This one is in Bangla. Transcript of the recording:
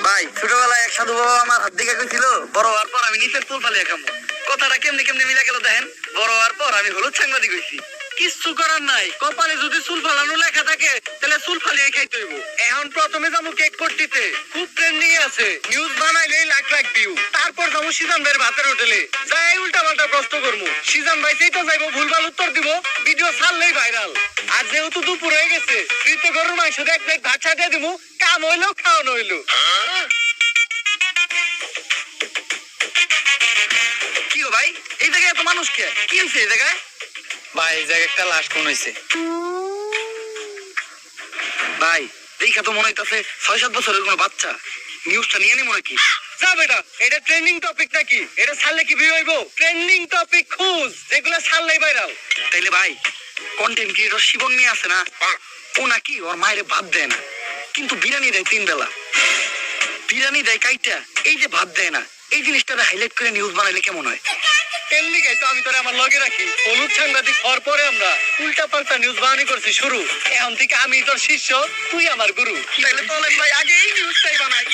ভাই ছোটবেলায় এক সাধু বাবা আমার হাত দিকে কইছিল বড় হওয়ার পর আমি নিচের চুল ফালিয়ে খামো। কথাটা কেমনে কেমনে মিলা গেল দেখেন। বড় হওয়ার পর আমি হলুদ সাংবাদিক হইছি। কিচ্ছু করার নাই, কপালে যদি চুল ফালানো লেখা থাকে তাহলে চুল ফালিয়ে খাইতে হইব। এখন প্রথমে যাবো কেক করতেতে, খুব ট্রেন্ডিং আছে, নিউজ বানাইলে লাখ লাখ ভিউ। তারপর যাবো সিজন ভাইয়ের ভাতের হোটেলে, যাই উল্টা পাল্টা প্রশ্ন করবো। সিজন ভাই সেই তো যাইবো, ভুলভাল উত্তর দিব, ভিডিও ছাড়লেই ভাইরাল। আর যেহেতু দুপুর হয়ে গেছে, ফ্রিতে গরুর মাংস দিয়ে এক প্লেট ভাত ছাড়িয়ে দিব, কাম হইলো খাওয়ানো হইলো। কি গো ভাই, এই জায়গায় এত মানুষ কে? কি হয়েছে এই জায়গায়? ভাই এই জায়গায় একটা লাশ খুন হয়েছে। ভাই দেখা তো মনে হইতাছে ৬-৭ বছরের কোনো বাচ্চা। নিউজটা নিয়ে নিব নাকি? যা বেটা, এটা ট্রেন্ডিং টপিক নাকি? এটা ছাড়লে কি ভিউ হইব? ট্রেন্ডিং টপিক খুঁজ, যেগুলো ছাড়লেই ভাইরাল। তাইলে ভাই, কন্টেন্ট ক্রিয়েটর শিবন নিয়ে আছে না, ও নাকি ওর মায়ের ভাত দেয় না, কিন্তু বিরিয়ানি দেয় 3 বেলা। বিরিয়ানি দেয় কাইটা, এই যে ভাত দেয় না, এই জিনিসটা হাইলাইট করে নিউজ বানাইলে কেমন হয়? তেমনি গাইতো আমি তোরে আমার লগে রাখি। হলুদ সাংবাদিক হওয়ার পরে আমরা উল্টা পাল্টা নিউজ বানানি করছি শুরু। এখন থেকে আমি তোর শিষ্য, তুই আমার গুরু। তাইলে চলেন ভাই আগে এই নিউজটাই বানাই।